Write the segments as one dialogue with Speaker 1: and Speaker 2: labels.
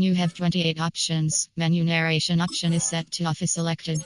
Speaker 1: Menu have 28 options. Menu narration option is set to off is selected.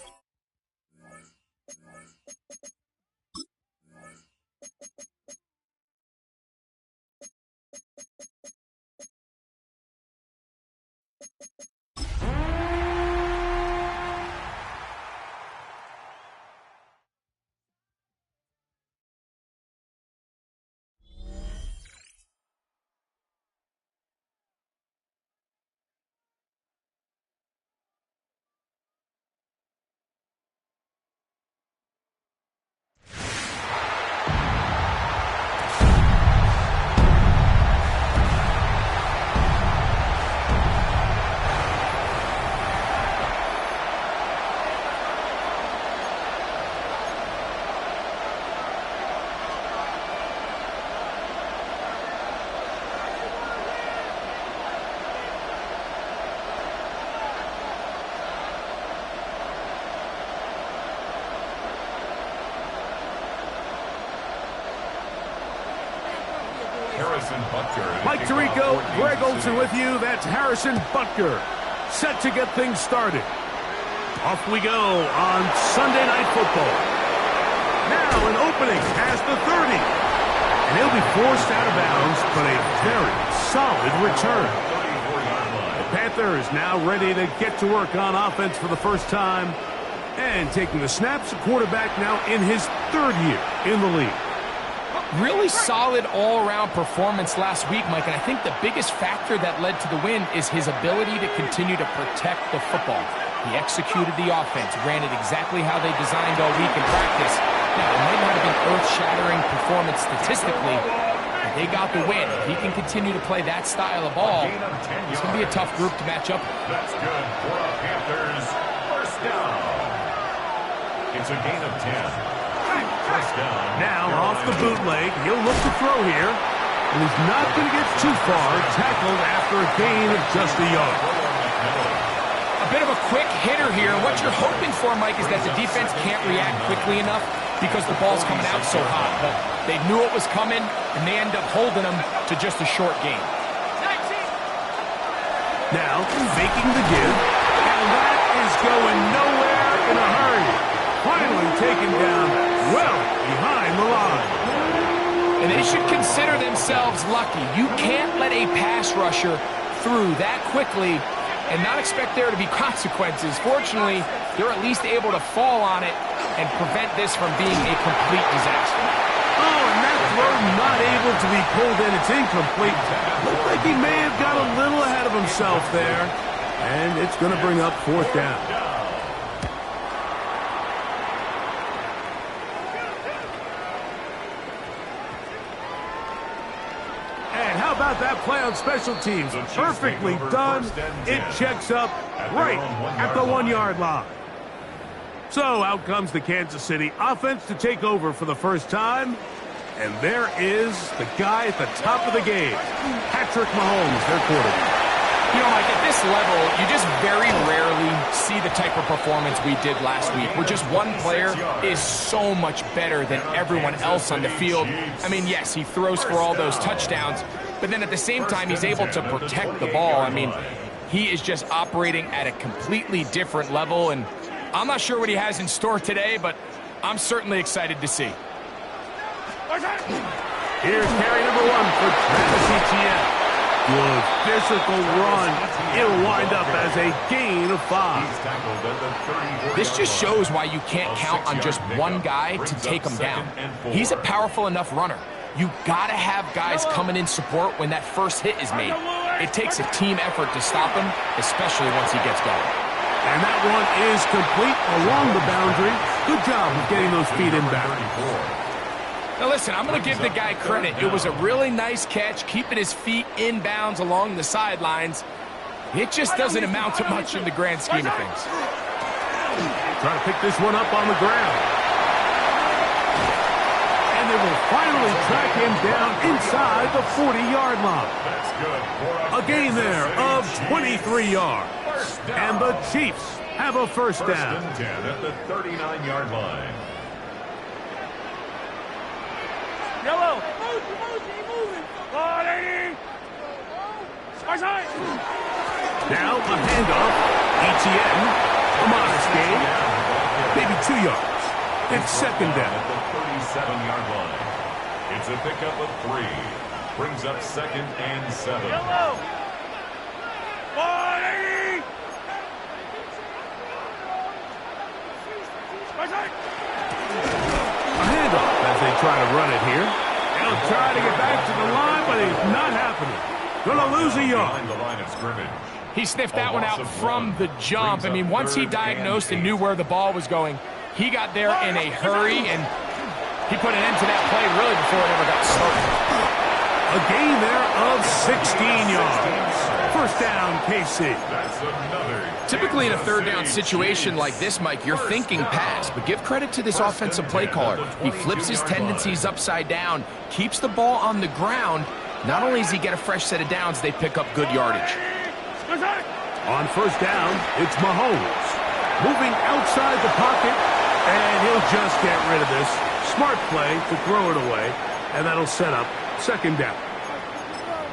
Speaker 2: Mike Tirico, Greg Olson with you. That's Harrison Butker, set to get things started. Off we go on Sunday Night Football. Now an opening past the 30. And he'll be forced out of bounds, but a very solid return. The Panthers now ready to get to work on offense for the first time. And taking the snaps, a quarterback now in his third year in the league.
Speaker 3: Really solid all-around performance last week, Mike, and I think the biggest factor that led to the win is his ability to continue to protect the football. He executed the offense, ran it exactly how they designed all week in practice. Now, it might not have been earth-shattering performance statistically, but they got the win. If he can continue to play that style of ball, it's going to be a tough group to match up with.
Speaker 4: That's good for the Panthers. First down. It's a gain of 10.
Speaker 2: Now, off the bootleg, he'll look to throw here. And he's not going to get too far, tackled after a gain of just a yard.
Speaker 3: A bit of a quick hitter here. What you're hoping for, Mike, is that the defense can't react quickly enough because the ball's coming out so hot. But they knew it was coming, and they end up holding them to just a short gain.
Speaker 2: Now, faking the give. And that is going nowhere in a hurry. Finally taken down well behind the line.
Speaker 3: And they should consider themselves lucky. You can't let a pass rusher through that quickly and not expect there to be consequences. Fortunately, they're at least able to fall on it and prevent this from being a complete disaster.
Speaker 2: Oh, and that throw not able to be pulled in. It's incomplete. Looked like he may have got a little ahead of himself there. And it's going to bring up fourth down. About that play on special teams. Perfectly done. It checks up right at the 1-yard line. So out comes the Kansas City offense to take over for the first time. And there is the guy at the top of the game, Patrick Mahomes, their quarterback.
Speaker 3: You know, Mike, at this level, you just very rarely see the type of performance we did last week, where just one player is so much better than everyone else on the field. I mean, yes, he throws for all those touchdowns, but then at the same time, he's able to protect the ball. I mean, he is just operating at a completely different level, and I'm not sure what he has in store today, but I'm certainly excited to see.
Speaker 2: Here's carry number 1 for Travis Etienne. Good physical run. It'll wind up as a gain of 5.
Speaker 3: This just shows why you can't count on just one guy to take him down. He's a powerful enough runner. You gotta have guys coming in support when that first hit is made. It takes a team effort to stop him, especially once he gets going.
Speaker 2: And that one is complete along the boundary. Good job of getting those feet inbound.
Speaker 3: Now listen, I'm going to give the guy credit. It was a really nice catch, keeping his feet inbounds along the sidelines. It just doesn't amount to much in the grand scheme of things.
Speaker 2: Trying to pick this one up on the ground. And they will finally track him down inside the 40-yard line. A gain there of 23 yards. And the Chiefs have a first down.
Speaker 4: First and 10 at the 39-yard line.
Speaker 5: Yellow. Moving. Oh, lady.
Speaker 2: Now a handoff. ETN. A modest gain. Maybe 2 yards. It's second down.
Speaker 4: At the 37-yard line. It's a pickup of 3. Brings up second and 7.
Speaker 5: Yellow. 180.
Speaker 2: A handoff as they try to run it here. They'll try to get back to the line, but it's not happening. Gonna lose a yard.
Speaker 4: Behind the line of scrimmage.
Speaker 3: He sniffed that one out from the jump. I mean, once he diagnosed and knew where the ball was going, he got there in a hurry, and he put an end to that play really before it ever got started.
Speaker 2: A gain there of 16 yards. First down, KC.
Speaker 4: That's another.
Speaker 3: Typically in a third down situation like this, Mike, you're thinking pass, but give credit to this offensive play caller. He flips his tendencies upside down, keeps the ball on the ground. Not only does he get a fresh set of downs, they pick up good yardage.
Speaker 2: On first down, it's Mahomes. Moving outside the pocket, and he'll just get rid of this. Smart play to throw it away, and that'll set up second down.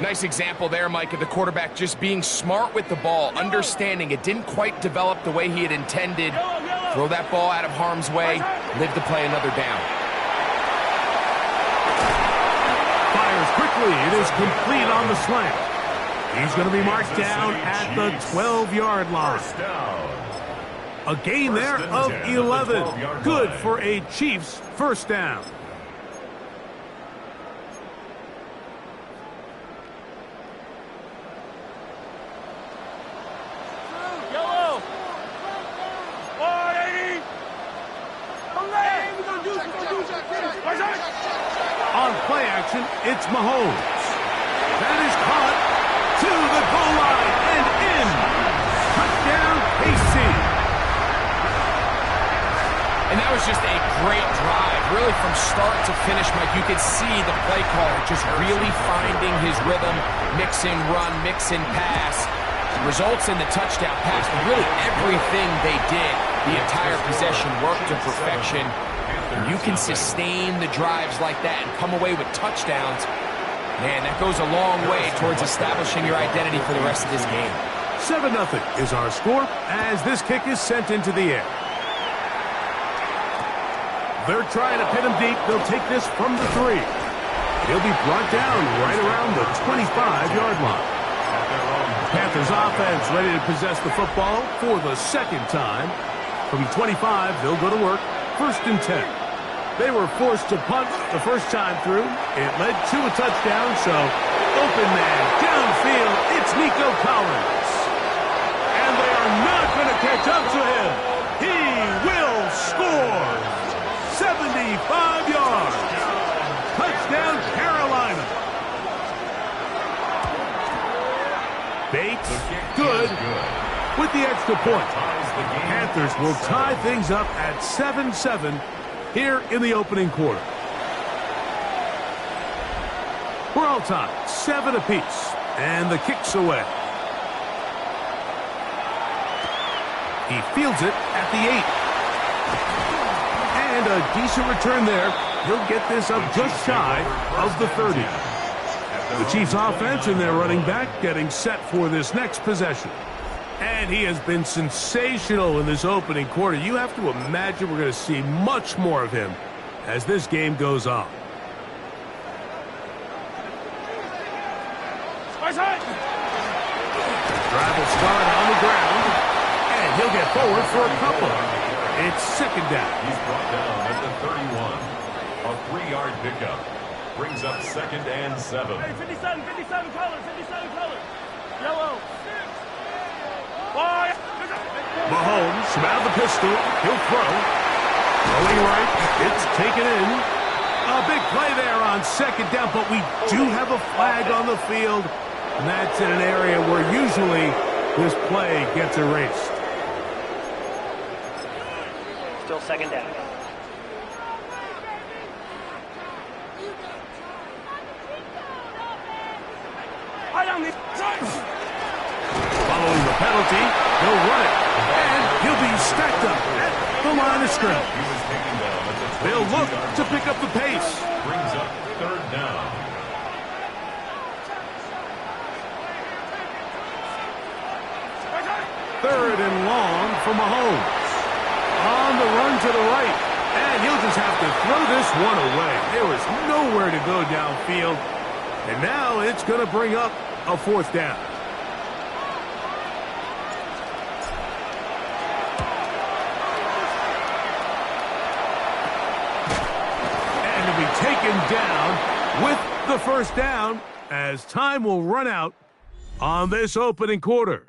Speaker 3: Nice example there, Mike, of the quarterback just being smart with the ball, understanding it didn't quite develop the way he had intended. Throw that ball out of harm's way, live to play another down.
Speaker 2: Fires quickly. It is complete on the slant. He's going to be marked down at the 12-yard line.
Speaker 4: First down.
Speaker 2: A gain there of 11. Good for a Chiefs first down.
Speaker 5: Yellow. 180.
Speaker 2: On play action, it's Mahomes. That is caught to the goal line and in. Touchdown, KC.
Speaker 3: And that was just a great drive. Really from start to finish, Mike, you could see the play caller just really finding his rhythm, mixing run, mixing pass. Results in the touchdown pass, but really everything they did, the entire possession worked to perfection. When you can sustain the drives like that and come away with touchdowns, man, that goes a long way towards establishing your identity for the rest of this game.
Speaker 2: 7-0 is our score as this kick is sent into the air. They're trying to pin him deep. They'll take this from the 3. He'll be brought down right around the 25-yard line. Panthers offense ready to possess the football for the second time. From 25, they'll go to work. First and 10. They were forced to punt the first time through. It led to a touchdown, so open man downfield. It's Nico Collins. And they are not going to catch up to him. He will score. 75 yards. Touchdown, Carolina. Bates, good with the extra point. Panthers will tie things up at 7-7 here in the opening quarter. We're all tied, 7 apiece, and the kick's away. He fields it at the 8. And a decent return there. He'll get this up just shy of the 30. The Chiefs offense and their running back getting set for this next possession. And he has been sensational in this opening quarter. You have to imagine we're going to see much more of him as this game goes on. Drive will start on the ground, and he'll get forward for a couple. It's second down.
Speaker 4: He's brought down at the 31. A 3-yard pickup. Brings up second and 7.
Speaker 5: Hey, 57 color, 57 color. Yellow.
Speaker 2: Mahomes from out of the pistol. He'll throw. Throwing right. It's taken in. A big play there on second down, but we do have a flag on the field, and that's in an area where usually this play gets erased.
Speaker 6: Still second down.
Speaker 2: Following the penalty, he'll run it, and he'll be stacked up at the line of scrimmage. They'll look to pick up the pace.
Speaker 4: Brings up third down.
Speaker 2: third and long for Mahomes. On the run to the right. And he'll just have to throw this one away. There was nowhere to go downfield. And now it's going to bring up a fourth down. And to be taken down with the first down as time will run out on this opening quarter.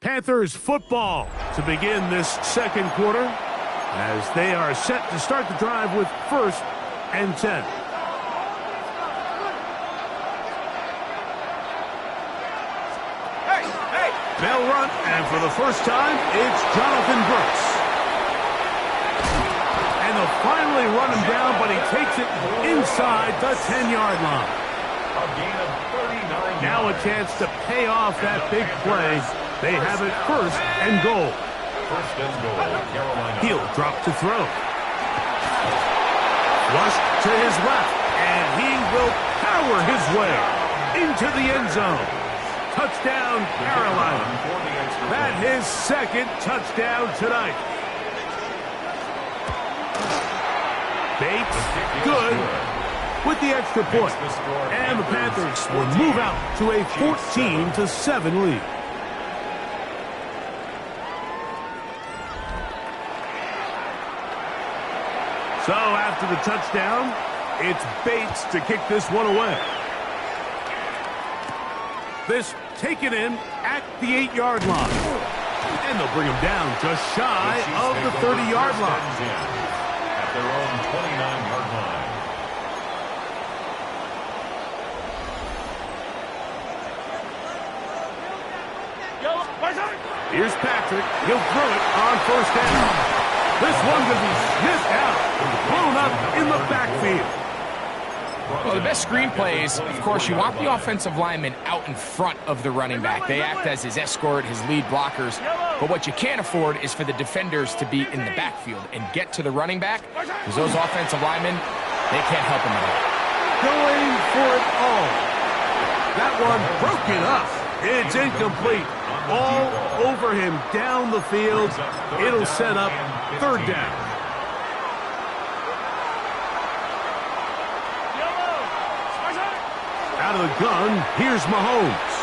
Speaker 2: Panthers football to begin this second quarter as they are set to start the drive with 1st and 10. They'll run, and for the first time, it's Jonathan Brooks. And they'll finally run him down, but he takes it inside the 10-yard line.
Speaker 4: A gain of 39
Speaker 2: Now a chance to pay off that big play. They have it 1st and goal.
Speaker 4: 1st and goal, Carolina.
Speaker 2: He'll drop to throw. Flushed to his left, and he will power his way into the end zone. Touchdown, Carolina. That's his 2nd touchdown tonight. Bates, good with the extra point. And the Panthers will move out to a 14-7 lead. So after the touchdown, it's Bates to kick this one away. This taken in at the 8-yard line. And they'll bring him down just shy of the 30-yard line.
Speaker 4: At their own 29-yard line.
Speaker 2: Here's Patrick. He'll throw it on 1st down. This one going to be sniffed out and blown up in the backfield.
Speaker 3: Well, the best screen plays, of course, you want the offensive lineman out in front of the running back. They act as his escort, his lead blockers. But what you can't afford is for the defenders to be in the backfield and get to the running back, because those offensive linemen, they can't help him at all.
Speaker 2: Going for it all. That one broken up. It's incomplete. All over him down the field. It'll set up 3rd down. Out of the gun, here's Mahomes.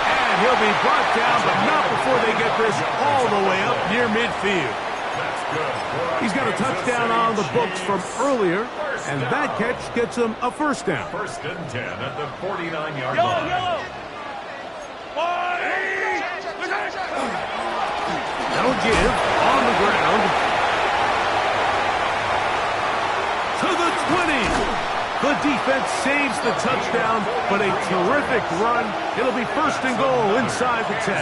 Speaker 2: And he'll be brought down, but not before they get this all the way up near midfield. He's got a touchdown on the books from earlier, and that catch gets him a 1st down.
Speaker 4: 1st and 10 at the 49-yard line.
Speaker 2: That'll give on the ground to the 20. The defense saves the touchdown, but a terrific run. It'll be 1st and goal inside the 10.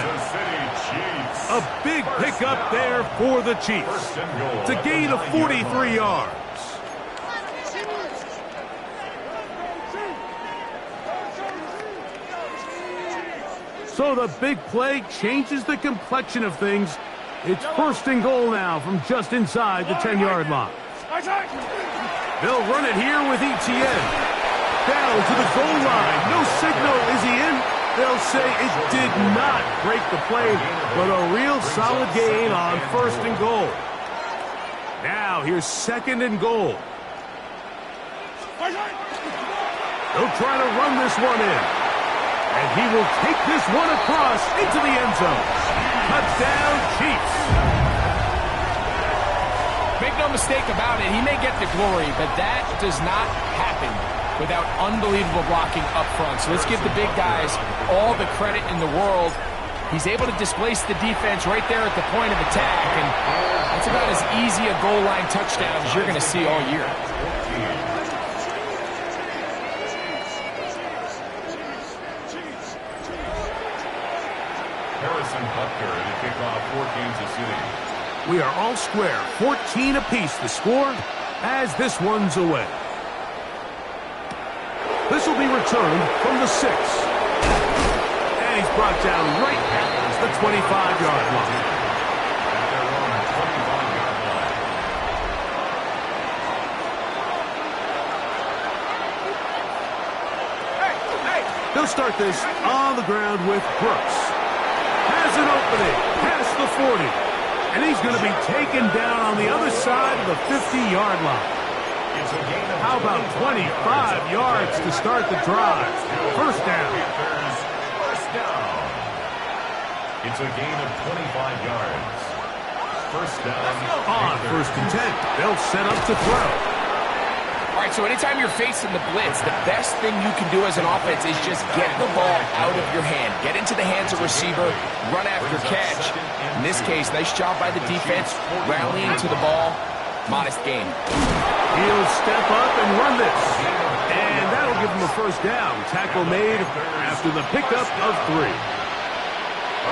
Speaker 2: A big pickup there for the Chiefs. It's a gain of 43 yards. So the big play changes the complexion of things. It's 1st and goal now from just inside the 10-yard line. They'll run it here with Etienne. Down to the goal line. No signal. Is he in? They'll say it did not break the play, but a real solid gain on 1st and goal. Now here's 2nd and goal. They'll try to run this one in. And he will take this one across into the end zone. Touchdown, Chiefs.
Speaker 3: Make no mistake about it, he may get the glory, but that does not happen without unbelievable blocking up front. So let's give the big guys all the credit in the world. He's able to displace the defense right there at the point of attack, and that's about as easy a goal line touchdown as you're going to see all year.
Speaker 4: To kick off for Kansas City.
Speaker 2: We are all square. 14 apiece the score as this one's away. This will be returned from the 6. And he's brought down right at the 25-yard line.
Speaker 4: At their own 25-yard line.
Speaker 2: They'll start this on the ground with Brooks. Has an opening past the 40. And he's going to be taken down on the other side of the 50-yard line.
Speaker 4: It's a gain of
Speaker 2: How about 25 yards to start the drive? First down.
Speaker 4: Panthers, first down. It's a gain of 25 yards. First down.
Speaker 2: On first and 10. They'll set up to throw.
Speaker 3: All right, so anytime you're facing the blitz, the best thing you can do as an offense is just get the ball out of your hand. Get into the hands of receiver, run after catch. In this case, nice job by the defense, rallying to the ball. Modest gain.
Speaker 2: He'll step up and run this. And that'll give him a first down. Tackle made after the pickup of 3.
Speaker 4: A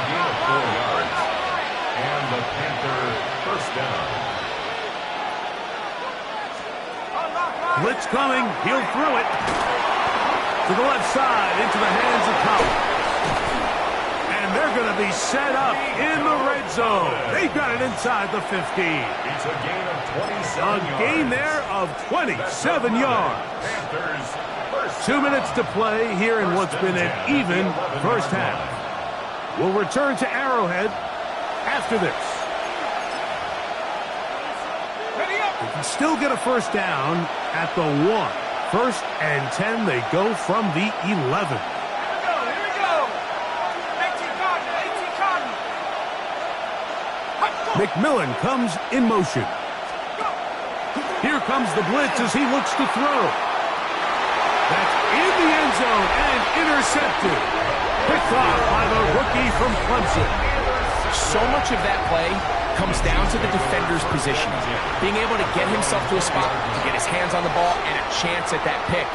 Speaker 4: gain of 4 yards. And the Panther first down.
Speaker 2: Blitz coming. He'll throw it to the left side into the hands of Collins. And they're going to be set up in the red zone. They've got it inside the 15.
Speaker 4: It's a gain of 27
Speaker 2: A
Speaker 4: yards.
Speaker 2: gain there of 27 yards.
Speaker 4: Panthers first
Speaker 2: 2 minutes to play here in what's been an even first half. We'll return to Arrowhead after this. They can still get a first down at the 1. First and 10, they go from the 11. McMillan comes in motion. Here comes the blitz as he looks to throw. That's in the end zone and intercepted. Picked off by the rookie from Clemson.
Speaker 3: So much of that play comes down to the defender's position. Being able to get himself to a spot, to get his hands on the ball, and a chance at that pick.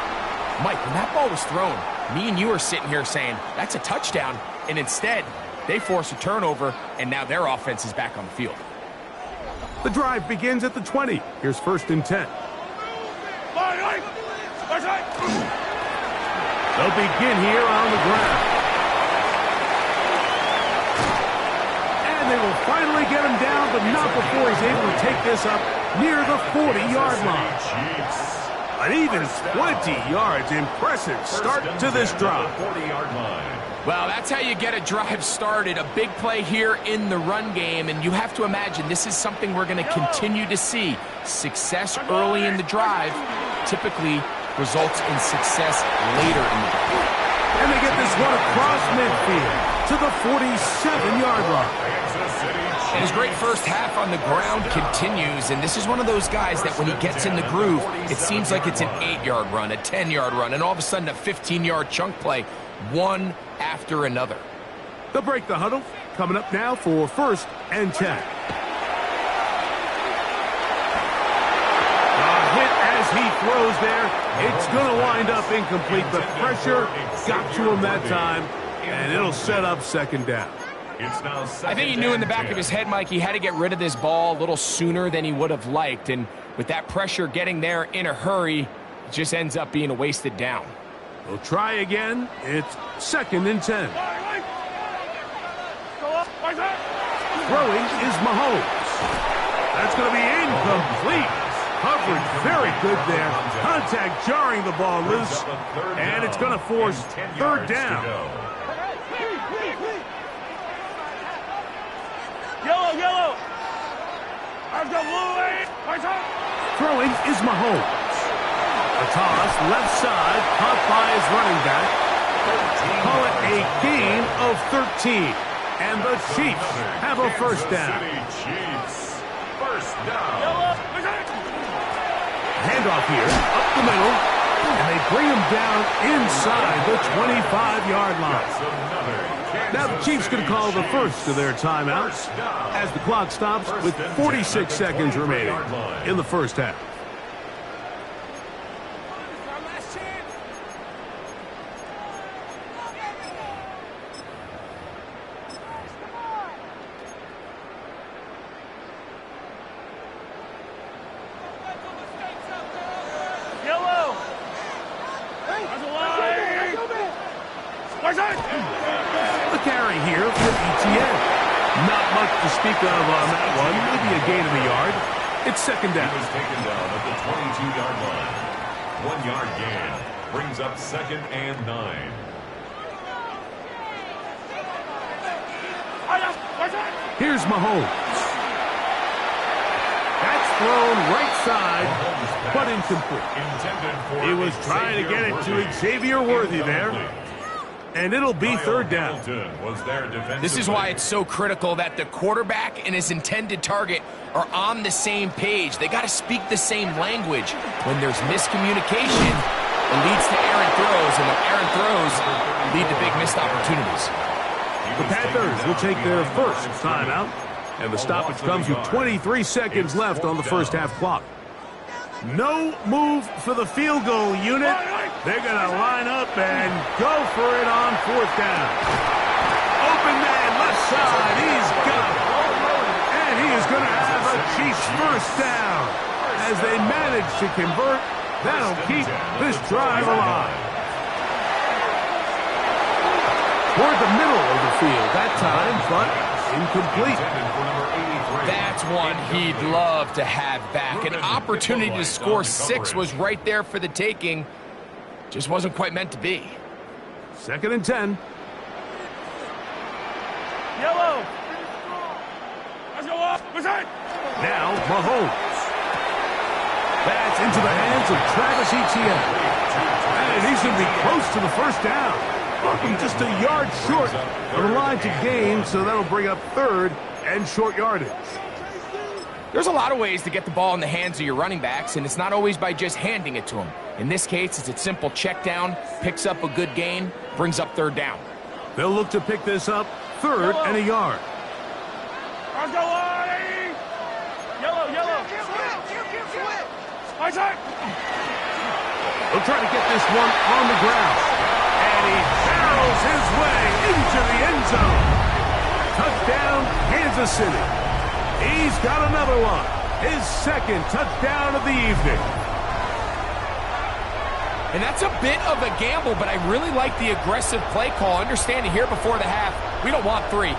Speaker 3: Mike, when that ball was thrown, me and you are sitting here saying, that's a touchdown. And instead, they force a turnover, and now their offense is back on the field.
Speaker 2: The drive begins at the 20. Here's first and 10. They'll begin here on the ground. And they will finally get him down, but not before he's able to take this up near the 40-yard line. An even 20 yards. Impressive start to this drive.
Speaker 4: 40-yard line.
Speaker 3: Well, that's how you get a drive started. A big play here in the run game, and you have to imagine this is something we're going to continue to see. Success early in the drive typically results in success later in the drive.
Speaker 2: And they get this one across midfield to the 47-yard line.
Speaker 3: And his great first half on the ground continues, and this is one of those guys that when he gets in the groove, it seems like it's an 8-yard run, a 10-yard run, and all of a sudden a 15-yard chunk play, one after another.
Speaker 2: They'll break the huddle. Coming up now for first and 10. A hit as he throws there. It's going to wind up incomplete. The pressure got to him that time, and it'll set up second down.
Speaker 4: It's now
Speaker 3: I think he knew in the back of his head, Mike, he had to get rid of this ball a little sooner than he would have liked, and with that pressure getting there in a hurry, it just ends up being a wasted down.
Speaker 2: They'll try again. It's second and 10. Throwing is Mahomes. That's going to be incomplete. Coverage very good there. Contact jarring the ball loose. And it's going to force third down.
Speaker 5: Yellow.
Speaker 2: Throwing is Mahomes. A toss left side, caught by his running back. Call it a gain of 13. And the Chiefs have a first down.
Speaker 4: Chiefs. First down.
Speaker 2: Handoff here, up the middle, and they bring him down inside the 25-yard line. Now the Chiefs can call the first of their timeouts as the clock stops with 46 seconds remaining in the first half.
Speaker 5: Yellow. There's a line.
Speaker 2: The carry here for ETN. Not much to speak of on that one. Maybe a gain of a yard. It's second down.
Speaker 4: He was taken down at the 22-yard line. 1-yard gain brings up second and 9.
Speaker 2: Here's Mahomes. That's thrown right side, but incomplete. He was trying to get it to Xavier Worthy there. And it'll be third down.
Speaker 3: This is why it's so critical that the quarterback and his intended target are on the same page. They got to speak the same language. When there's miscommunication, it leads to errant throws, and when errant throws lead to big missed opportunities.
Speaker 2: The Panthers will take their first timeout, and the stoppage comes with 23 seconds left on the first half clock. No move for the field goal unit. They're going to line up and go for it on fourth down. Open man, left side. He's got it. And he is going to have a Chiefs first down. As they manage to convert, that'll keep this drive alive. Toward the middle of the field that time, but incomplete.
Speaker 3: That's one he'd love to have back. An opportunity to score 6 was right there for the taking. Just wasn't quite meant to be.
Speaker 2: Second and 10.
Speaker 5: Yellow. Let's go up.
Speaker 2: Now Mahomes. That's into the hands of Travis Etienne. And he's going to be close to the first down. Just a yard short of the line to gain, so that'll bring up third and short yardage.
Speaker 3: There's a lot of ways to get the ball in the hands of your running backs, and it's not always by just handing it to them. In this case, it's a simple check down, picks up a good gain, brings up third down.
Speaker 2: They'll look to pick this up third and a yard.
Speaker 5: Let's go, Yellow.
Speaker 2: They'll try to get this one on the ground. And he barrels his way into the end zone. Touchdown, Kansas City. He's got another one. His second touchdown of the evening.
Speaker 3: And that's a bit of a gamble, but I really like the aggressive play call. Understanding here before the half, we don't want 3.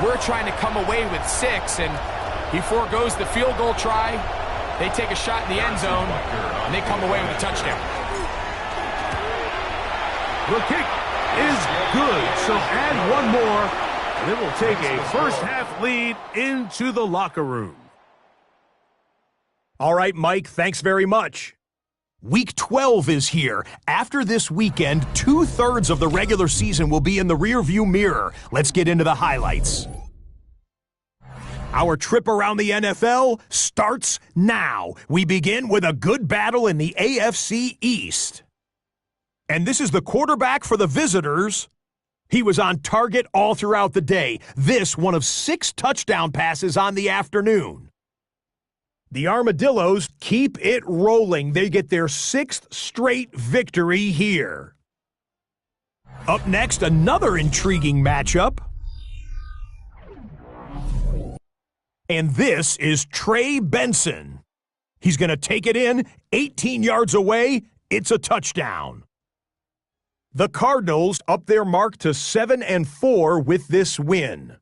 Speaker 3: We're trying to come away with 6, and he forgoes the field goal try. They take a shot in the end zone, and they come away with a touchdown.
Speaker 2: The kick is good, so add one more, and it will take a first-half lead into the locker room.
Speaker 7: All right, Mike, thanks very much. Week 12 is here. After this weekend, 2/3 of the regular season will be in the rearview mirror. Let's get into the highlights. Our trip around the NFL starts now. We begin with a good battle in the AFC East. And this is the quarterback for the visitors. He was on target all throughout the day. This one of 6 touchdown passes on the afternoon. The Armadillos keep it rolling. They get their 6th straight victory here. Up next, another intriguing matchup. And this is Trey Benson. He's going to take it in, 18 yards away. It's a touchdown. The Cardinals up their mark to 7-4 with this win.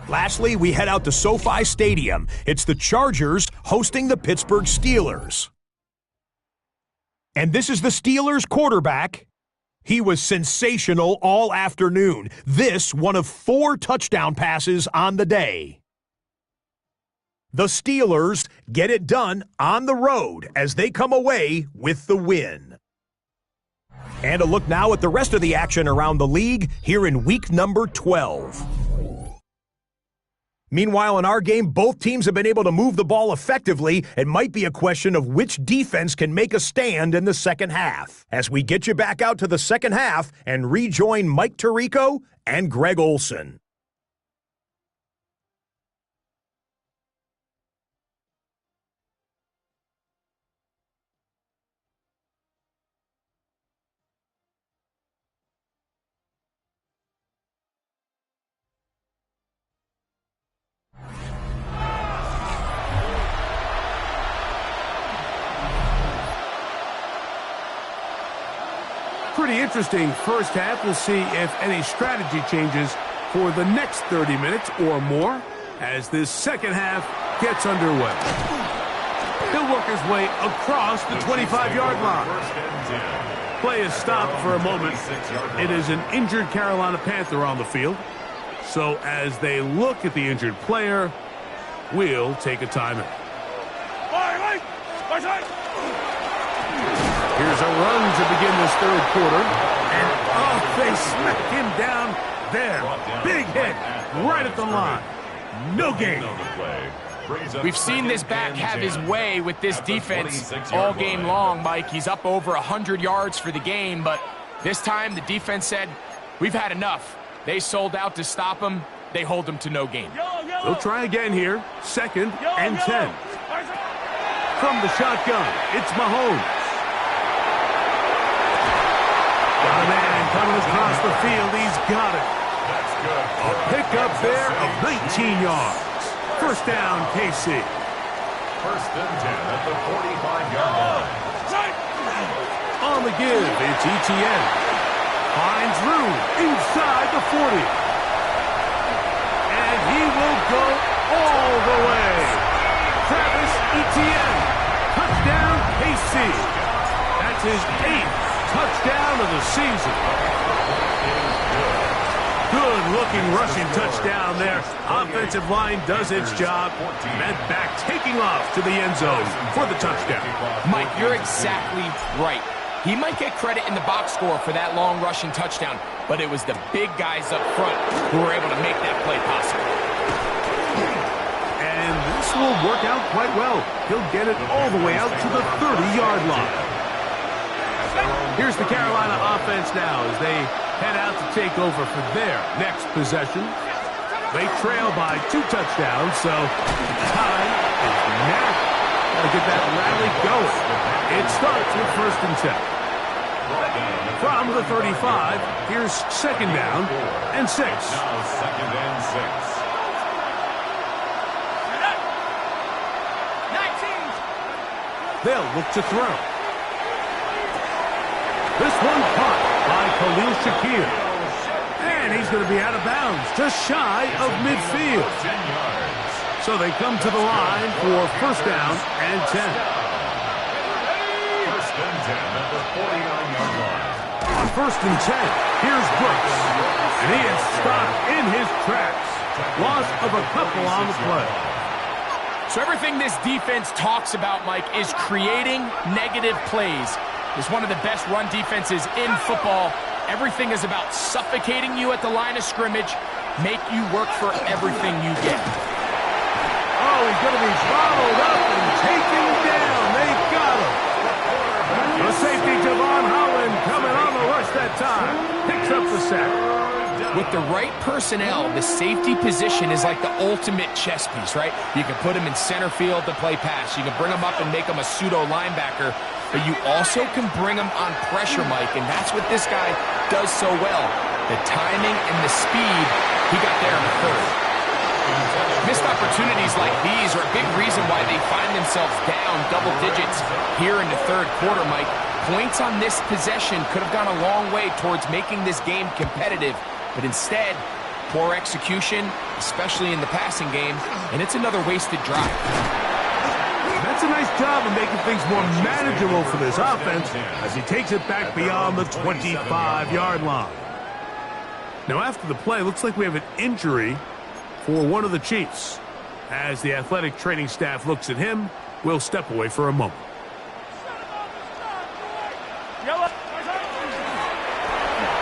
Speaker 7: Lastly, we head out to SoFi Stadium. It's the Chargers hosting the Pittsburgh Steelers. And this is the Steelers quarterback. He was sensational all afternoon. This one of 4 touchdown passes on the day. The Steelers get it done on the road as they come away with the win. And a look now at the rest of the action around the league here in week number 12. Meanwhile, in our game, both teams have been able to move the ball effectively. It might be a question of which defense can make a stand in the second half. As we get you back out to the second half and rejoin Mike Tirico and Greg Olson.
Speaker 2: pretty interesting first half. We'll see if any strategy changes for the next 30 minutes or more as this second half gets underway. He'll work his way across the 25-yard line. Play is stopped for a moment. It is an injured Carolina Panther on the field. So as they look at the injured player, we'll take a timeout. Here's a run to begin this third quarter. And, oh, they smack him down there. Big hit right at the line. No gain.
Speaker 3: We've seen this back have his way with this defense all game long, Mike. He's up over 100 yards for the game, but this time the defense said, we've had enough. They sold out to stop him. They hold him to no gain.
Speaker 2: They'll try again here. 2nd and 10. From the shotgun, it's Mahomes. Got a man coming across the field. He's got it. A pickup there of 19 yards. First down, KC.
Speaker 4: First and 10 at the 45-yard line.
Speaker 2: On the give, it's Etienne. Finds room inside the 40. And he will go all the way. Travis Etienne. Touchdown, KC. That's his 8th touchdown of the season. Good-looking rushing touchdown there. Offensive line does its job. And back taking off to the end zone for the touchdown.
Speaker 3: Mike, you're exactly right. He might get credit in the box score for that long rushing touchdown, but it was the big guys up front who were able to make that play possible.
Speaker 2: And this will work out quite well. He'll get it all the way out to the 30-yard line. Here's the Carolina offense now as they head out to take over for their next possession. They trail by 2 touchdowns, so time is now. Gotta get that rally going. It starts with 1st and 10. From the 35, here's 2nd down and 6.
Speaker 4: Now 2nd and 6.
Speaker 2: They'll look to throw. This one caught by Khalil Shakir. And he's going to be out of bounds, just shy of midfield. So they come to the line for 1st down and 10.
Speaker 4: 1st and 10 at the 49-yard line.
Speaker 2: On 1st and 10, here's Brooks. And he is stopped in his tracks. Loss of a couple on the play.
Speaker 3: So everything this defense talks about, Mike, is creating negative plays. It's one of the best run defenses in football. Everything is about suffocating you at the line of scrimmage, make you work for everything you get.
Speaker 2: Oh, he's going to be followed up and taken down. They got him. The safety, Javon Holland, coming on the rush that time. Picks up the sack.
Speaker 3: With the right personnel, the safety position is like the ultimate chess piece, right? You can put him in center field to play pass. You can bring him up and make him a pseudo linebacker, but you also can bring him on pressure, Mike, and that's what this guy does so well. The timing and the speed, he got there in the 3rd. Missed opportunities like these are a big reason why they find themselves down double digits here in the 3rd quarter, Mike. Points on this possession could have gone a long way towards making this game competitive, but instead, poor execution, especially in the passing game, and it's another wasted drive.
Speaker 2: That's a nice job of making things more manageable for this offense as he takes it back beyond the 25-yard line. Now, after the play, looks like we have an injury for one of the Chiefs. As the athletic training staff looks at him, we'll step away for a moment.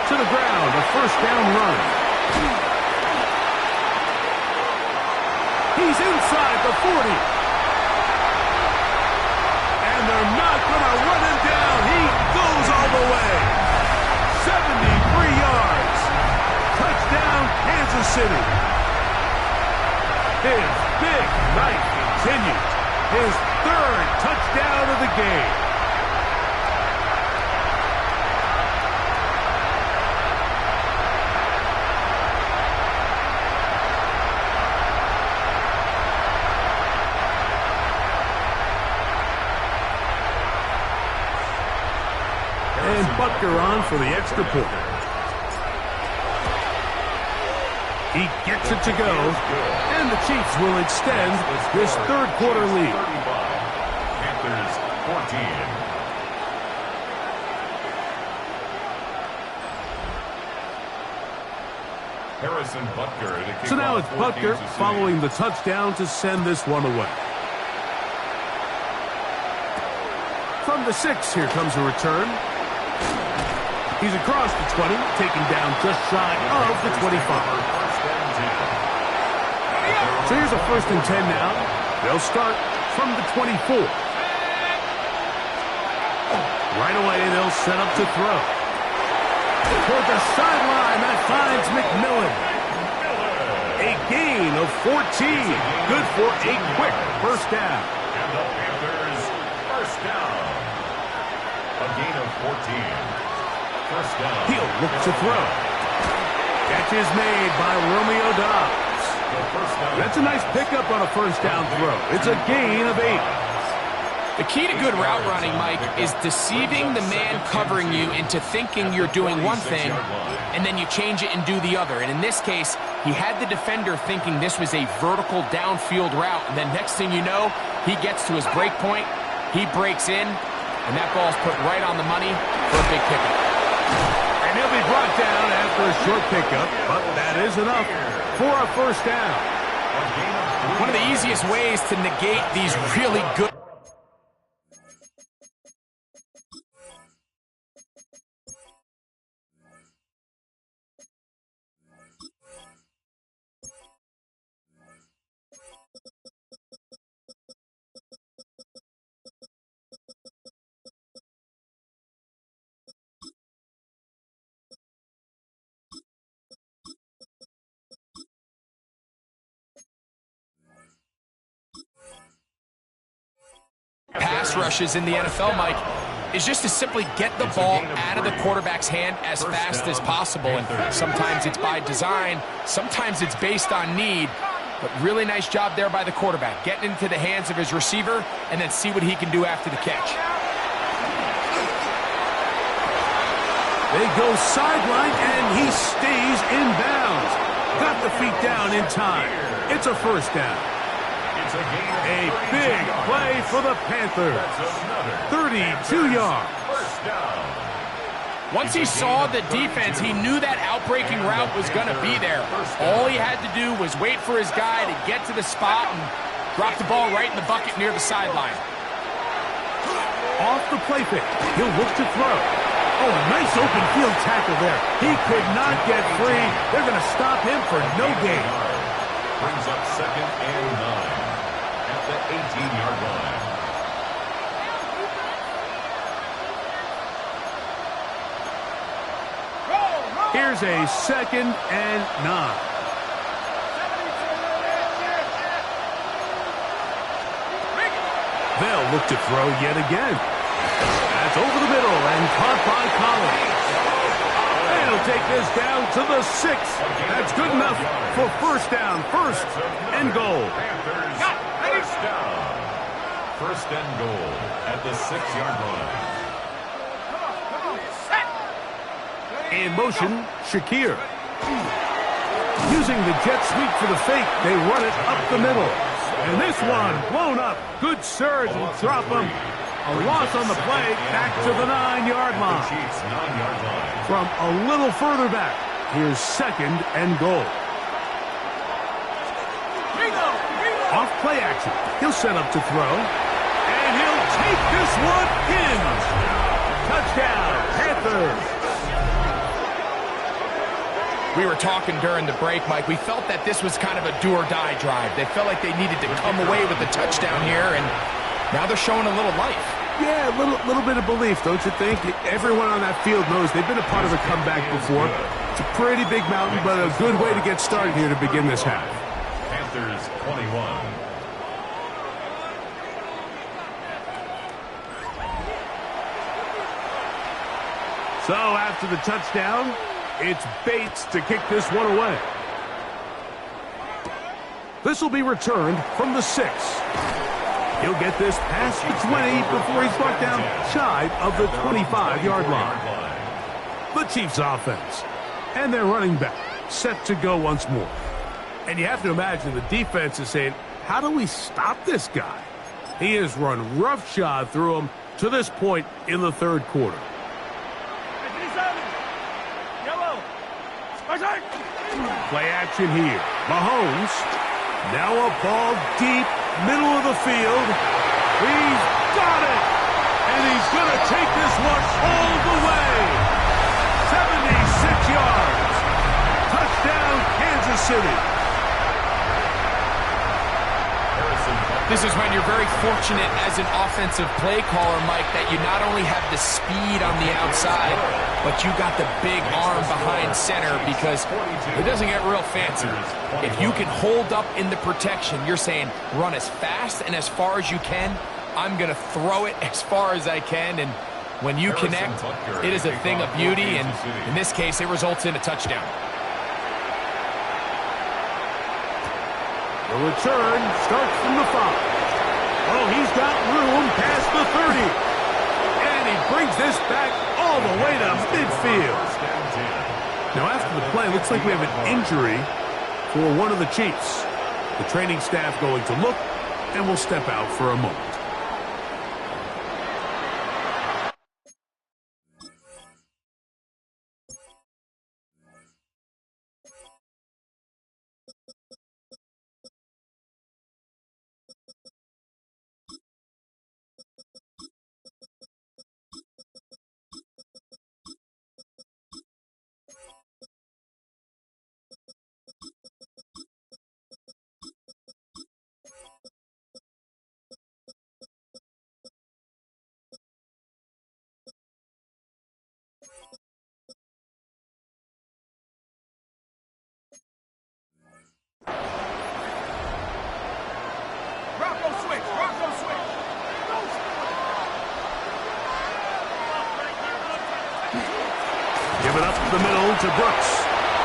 Speaker 2: To the ground, a 1st down run. He's inside the 40. And they're not going to run him down. He goes all the way. 73 yards. Touchdown, Kansas City. His big night continues. His 3rd touchdown of the game. And Butker on for the extra point. He gets it to go, and the Chiefs will extend this third quarter lead.
Speaker 4: Panthers 14. Harrison Butker.
Speaker 2: So now it's Butker following the touchdown to send this one away. From the 6, here comes a return. He's across the 20, taken down just shy of the 25. So here's a 1st and 10 now. They'll start from the 24. Right away, they'll set up to throw. Toward the sideline, that finds McMillan. A gain of 14. Good for a quick first down.
Speaker 4: And the Panthers first down. A gain of 14. First down.
Speaker 2: He'll look to throw. Catch is made by Romeo Dobbs. That's a nice pickup on a first down throw. It's a gain of 8.
Speaker 3: The key to good route running, Mike, is deceiving the man covering you into thinking you're doing one thing, and then you change it and do the other. And in this case, he had the defender thinking this was a vertical downfield route, and then next thing you know, he gets to his break point, he breaks in, and that ball's put right on the money for a big pickup.
Speaker 2: And he'll be brought down after a short pickup, but that is enough for a first down.
Speaker 3: One of the easiest ways to negate these really good... pass rushes in the NFL, Mike, is just to simply get the ball out of the quarterback's hand as fast as possible. And sometimes it's by design, sometimes it's based on need. But really nice job there by the quarterback, getting into the hands of his receiver and then see what he can do after the catch.
Speaker 2: They go sideline, and he stays in bounds. Got the feet down in time. It's a first down. A big play for the Panthers. 32 yards.
Speaker 3: Once he saw the defense, he knew that outbreaking route was going to be there. All he had to do was wait for his guy to get to the spot and drop the ball right in the bucket near the sideline.
Speaker 2: Off the play fake. He'll look to throw. Oh, a nice open field tackle there. He could not get free. They're going to stop him for no gain.
Speaker 4: Brings up 2nd and 9 at the 18-yard line.
Speaker 2: Here's a 2nd and 9. They'll look to throw yet again. That's over the middle and caught by Collins. They'll take this down to the 6. That's good enough for first down. 1st and goal.
Speaker 4: First down. 1st and goal at the 6-yard line.
Speaker 2: In motion, Shakir. Using the jet sweep for the fake, they run it up the middle. And this one blown up. Good surge will drop him. A loss on the play, back to the 9-yard line. From a little further back, here's 2nd and goal. Off play action. He'll set up to throw. And he'll take this one in. Touchdown, Panthers.
Speaker 3: We were talking during the break, Mike. We felt that this was kind of a do-or-die drive. They felt like they needed to come away with the touchdown here, and now they're showing a little life.
Speaker 2: Yeah, a little bit of belief, don't you think? Everyone on that field knows they've been a part of a comeback before. It's a pretty big mountain, but a good way to get started here to begin this half.
Speaker 4: Panthers 21.
Speaker 2: So after the touchdown, it's Bates to kick this one away. This will be returned from the 6. He'll get this past the 20 before he's brought down shy of the 25-yard line. The Chiefs offense and their running back set to go once more. And you have to imagine the defense is saying, how do we stop this guy? He has run roughshod through him to this point in the third quarter. Play action here. Mahomes. Now a ball deep, middle of the field. He's got it! And he's going to take this one all the way. 76 yards. Touchdown, Kansas City.
Speaker 3: This is when you're very fortunate as an offensive play caller, Mike, that you not only have the speed on the outside, but you got the big arm behind center, because it doesn't get real fancy. If you can hold up in the protection, you're saying run as fast and as far as you can. I'm going to throw it as far as I can, and when you connect, it is a thing of beauty, and in this case, it results in a touchdown.
Speaker 2: The return starts from the 5. Oh, he's got room past the 30. And he brings this back all the way to midfield. Now, after the play, looks like we have an injury for one of the Chiefs. The training staff going to look, and we'll step out for a moment. Give it up the middle to Brooks.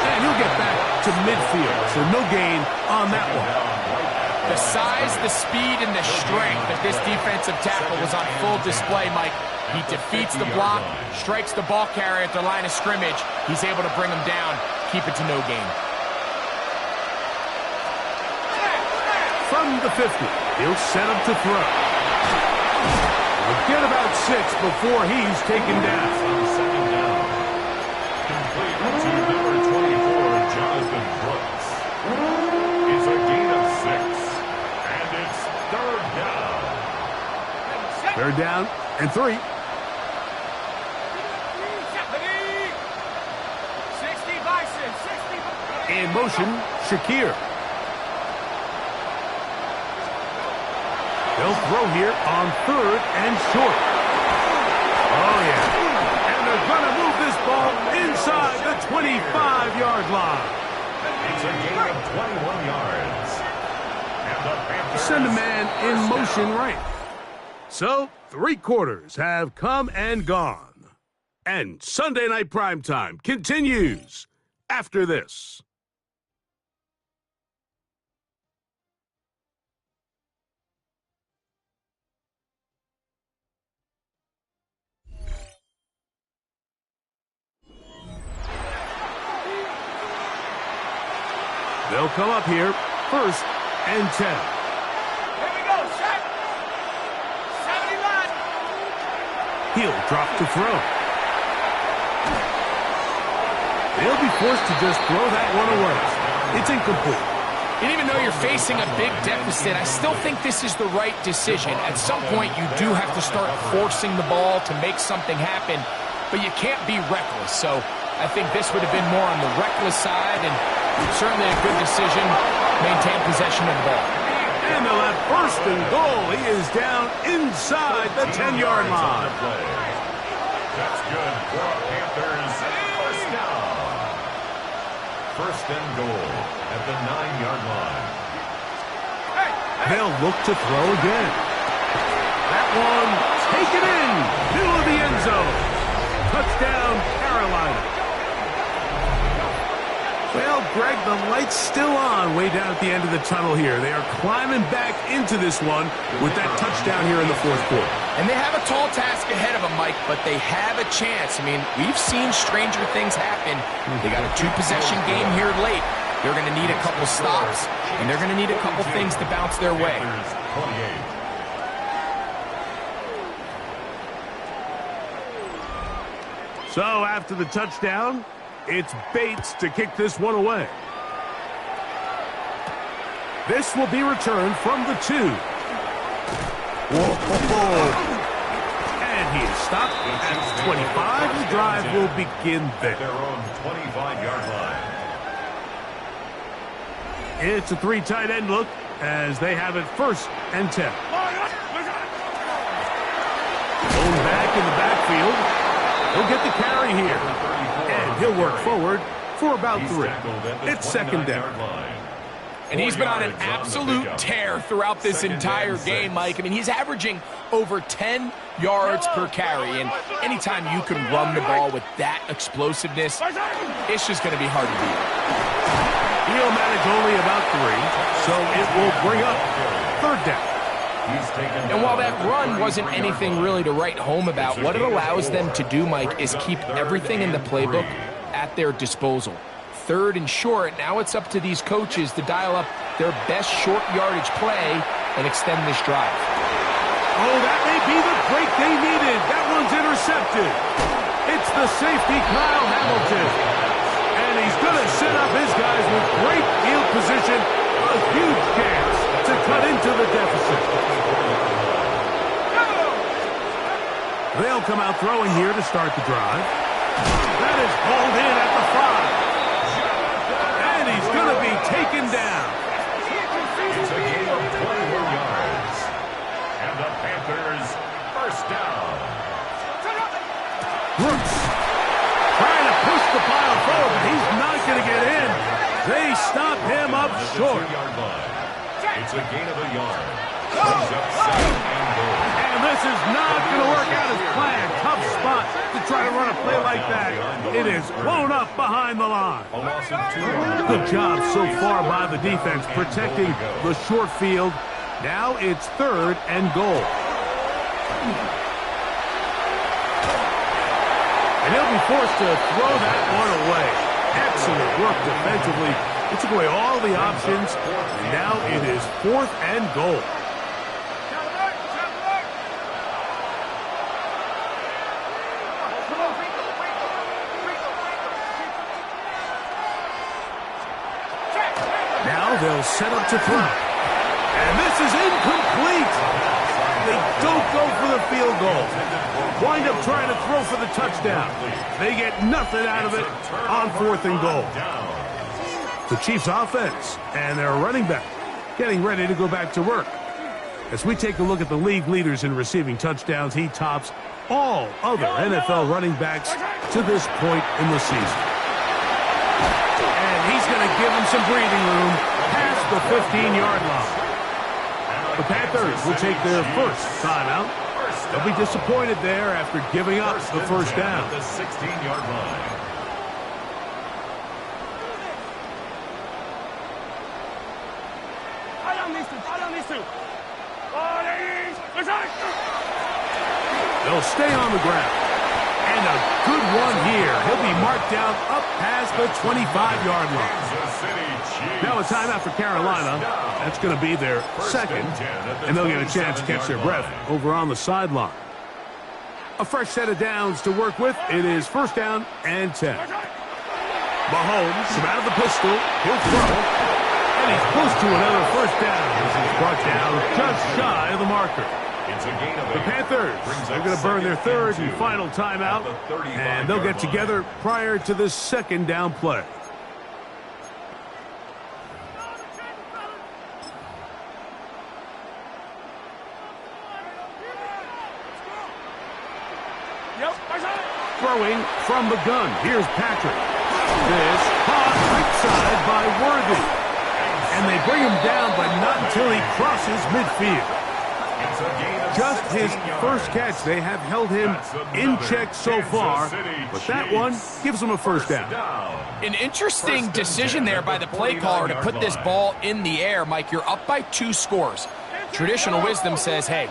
Speaker 2: And he'll get back to midfield, so no gain on that one.
Speaker 3: The size, the speed, and the strength of this defensive tackle was on full display, Mike. He defeats the block, strikes the ball carrier at the line of scrimmage. He's able to bring him down, keep it to no gain.
Speaker 2: From the 50, he'll set up to throw. He'll get about 6 before he's taken down.
Speaker 4: Second down. Complete to number 24, Jonathan Brooks. It's a gain of 6, and it's third down.
Speaker 2: Third down and 3. In motion, Shakir. They'll throw here on 3rd and short. Oh, yeah. And they're going to move this ball inside the 25-yard line.
Speaker 4: It's a gain of 21 yards. And the Panthers
Speaker 2: Send a man in motion right. So, 3 quarters have come and gone. And Sunday Night Primetime continues after this. They'll come up here, 1st and 10.
Speaker 5: Here we go, set. 71.
Speaker 2: He'll drop to throw. They'll be forced to just throw that one away. It's incomplete.
Speaker 3: And even though you're facing a big deficit, I still think this is the right decision. At some point, you do have to start forcing the ball to make something happen, but you can't be reckless. So I think this would have been more on the reckless side, and certainly a good decision. Maintain possession of the ball.
Speaker 2: And they'll have 1st and goal. He is down inside the 10-yard line.
Speaker 4: That's good for the Panthers. First down. 1st and goal at the 9-yard line.
Speaker 2: They'll look to throw again. That one taken in, middle of the end zone. Touchdown, Carolina. Well, Greg, the light's still on way down at the end of the tunnel here. They are climbing back into this one with that touchdown here in the fourth quarter.
Speaker 3: And they have a tall task ahead of them, Mike, but they have a chance. I mean, we've seen stranger things happen. They got a two-possession game here late. They're going to need a couple stops, and they're going to need a couple things to bounce their way.
Speaker 2: So after the touchdown, it's Bates to kick this one away. This will be returned from the 2. Whoa. And he is stopped at 25. The drive will begin there.
Speaker 4: Their own 25-yard line.
Speaker 2: It's a 3 tight end look as they have it 1st and 10. Going back in the backfield. He'll get the carry here. And he'll work forward for about 3. It's 2nd down.
Speaker 3: And he's been on an absolute tear throughout this entire game, Mike. I mean, he's averaging over 10 yards per carry. And anytime you can run the ball with that explosiveness, it's just going to be hard to beat.
Speaker 2: He'll manage only about 3, so it will bring up 3rd down.
Speaker 3: And while that run wasn't anything really to write home about, what it allows them to do, Mike, is keep everything in the playbook at their disposal. 3rd and short, now it's up to these coaches to dial up their best short yardage play and extend this drive.
Speaker 2: Oh, that may be the break they needed. That one's intercepted. It's the safety, Kyle Hamilton. And he's going to set up his guys with great field position. A huge chance to cut into the deficit. They'll come out throwing here to start the drive. That is hauled in at the 5. And he's going to be taken down.
Speaker 4: It's a gain of 21 yards. And the Panthers first down.
Speaker 2: Brooks trying to push the pile forward, but he's not going to get in. They stop him up short.
Speaker 4: It's a gain of a yard. Brings up 2nd and goal.
Speaker 2: And this is not going to work out as planned. Tough spot to try to run a play like that. It is blown up behind the line.
Speaker 4: A loss of 2 yards.
Speaker 2: Good job so far by the defense protecting the short field. Now it's 3rd and goal. And he'll be forced to throw that one away. Excellent work defensively. It took away all the options. And now it is 4th and goal. Now they'll set up to throw. And this is incomplete. They don't go for the field goal. Wind up trying to throw for the touchdown. They get nothing out of it on 4th and goal. The Chiefs offense and their running back getting ready to go back to work. As we take a look at the league leaders in receiving touchdowns, he tops all other NFL running backs to this point in the season. And he's going to give him some breathing room past the 15-yard line. The Panthers will take their first timeout. They'll be disappointed there after giving up the first down.
Speaker 4: The 16-yard line.
Speaker 2: They'll stay on the ground. And a good one here. He'll be marked down up past the 25-yard line. Now a timeout for Carolina. That's going to be their 2nd. And they'll get a chance to catch their breath over on the sideline. A fresh set of downs to work with. It is 1st down and 10. Mahomes from out of the pistol. He'll throw. And he's close to another 1st down. This is brought down just shy of the marker. The Panthers, they're going to burn their 3rd and final timeout. And they'll get together prior to this 2nd down play. Throwing from the gun. Here's Patrick. This caught right side by Worthy. And they bring him down, but not until he crosses midfield. just his first catch. They have held him in check so far, but that one gives him a first down.
Speaker 3: An interesting decision there by the play caller to put this ball in the air. Mike, you're up by 2 scores. Traditional wisdom says, hey,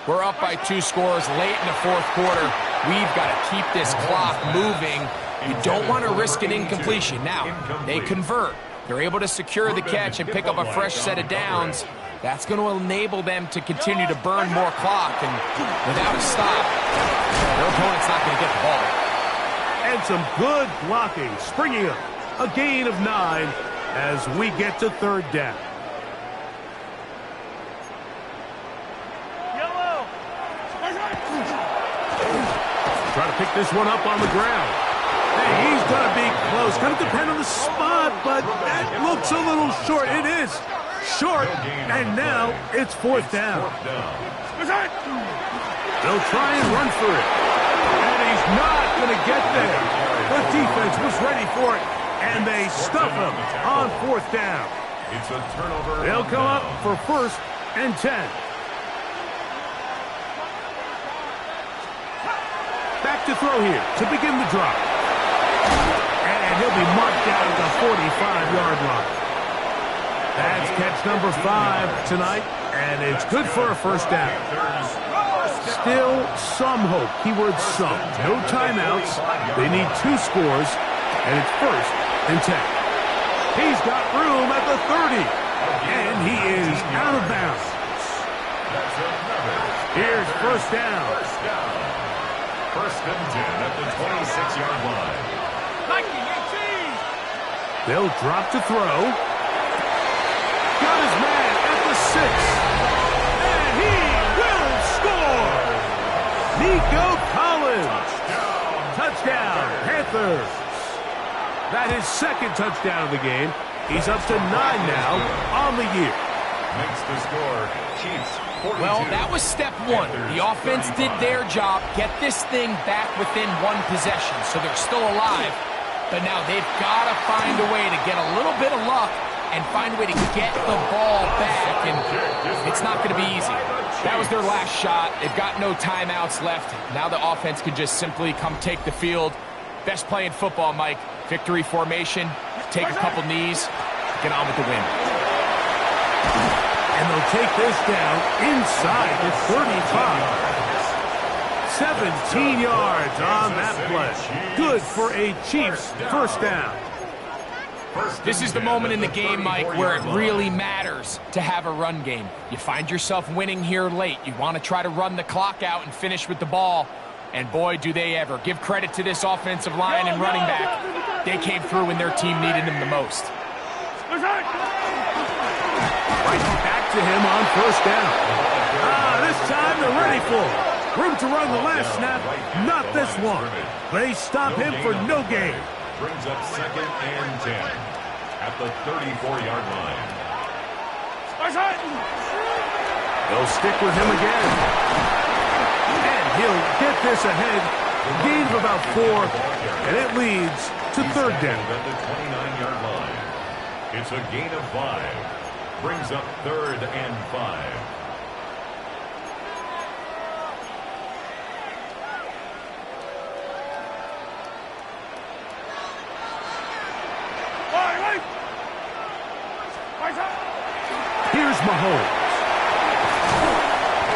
Speaker 3: we're up by 2 scores late in the fourth quarter. We've got to keep this clock moving. You don't want to risk an incompletion. Now, they convert. They're able to secure the catch and pick up a fresh set of downs. That's going to enable them to continue to burn more clock, and without a stop, their opponent's not going to get the ball.
Speaker 2: And some good blocking, springing up. A gain of 9 as we get to third down.
Speaker 5: Yellow.
Speaker 2: Try to pick this one up on the ground. Hey, he's going to be close. Going to depend on the spot, but that looks a little short. It is short, and now it's fourth down. They'll try and run for it, and he's not going to get there. The defense was ready for it, and they stuff him on fourth down.
Speaker 4: It's a turnover.
Speaker 2: They'll come up for first and 10. Back to throw here to begin the drive. And he'll be marked down at the 45-yard line. That's catch number 5 tonight, and it's good for a first down. Still some hope. Keyword some. No timeouts. They need 2 scores, and it's first and 10. He's got room at the 30, and he is out of bounds. Here's first down.
Speaker 4: First and 10 at the 26-yard line.
Speaker 2: They'll drop to throw. Got his man at the 6. And he will score! Nico Collins. Touchdown, Panthers. That is second touchdown of the game. He's up to 9 now on the year.
Speaker 4: Makes the score. Chiefs 42.
Speaker 3: Well, that was step 1. The offense did their job, get this thing back within 1 possession, so they're still alive. But now they've got to find a way to get a little bit of luck and find a way to get the ball back, and it's not going to be easy. That was their last shot. They've got no timeouts left. Now the offense can just simply come take the field. Best play in football, Mike. Victory formation, take a couple knees, get on with the win.
Speaker 2: And they'll take this down inside the 35. 17 yards on that play. Good for a Chiefs first down.
Speaker 3: This is the moment in the game, Mike, where it really matters to have a run game. You find yourself winning here late. You want to try to run the clock out and finish with the ball. And boy, do they ever. Give credit to this offensive line and running back. They came through when their team needed them the most.
Speaker 2: Right back to him on first down. This time they're ready for it. Room to run the last snap, not this one. They stop him for no gain.
Speaker 4: Brings up second and 10 at the 34-yard line.
Speaker 2: They'll stick with him again. And he'll get this ahead. Gain of about 4, and it leads to third down.
Speaker 4: At the 29-yard line. It's a gain of 5. Brings up third and 5.
Speaker 2: Here's Mahomes.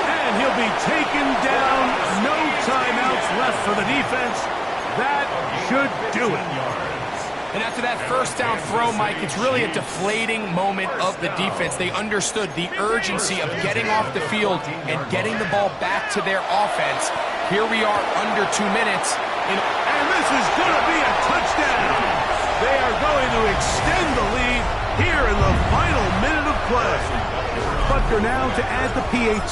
Speaker 2: And he'll be taken down. No timeouts left for the defense. That should do it.
Speaker 3: And after that first down throw, Mike, it's really a deflating moment of the defense. They understood the urgency of getting off the field and getting the ball back to their offense. Here we are under 2 minutes.
Speaker 2: And this is going to be a touchdown. They are going to extend the lead here in the final minute of play. Butker now to add the PAT.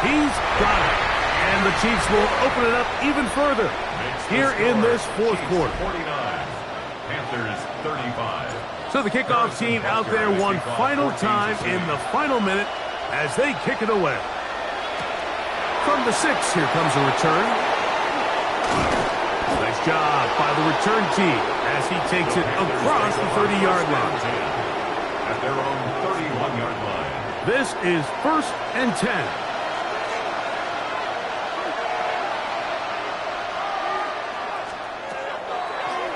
Speaker 2: He's got it. And the Chiefs will open it up even further here in this fourth quarter.
Speaker 4: 49, Panthers 35.
Speaker 2: So the kickoff team out there one final time in the final minute as they kick it away. From the 6, here comes a return. Nice job by the return team as he takes it across the 30-yard line.
Speaker 4: At their own 31-yard line.
Speaker 2: This is 1st and 10.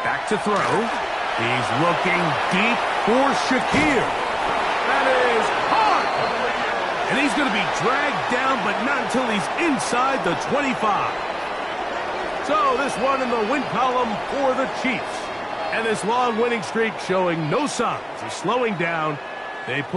Speaker 2: Back to throw. He's looking deep for Shakir. That is hard. And he's going to be dragged down, but not until he's inside the 25. So this one in the win column for the Chiefs. And this long winning streak showing no signs of slowing down. They put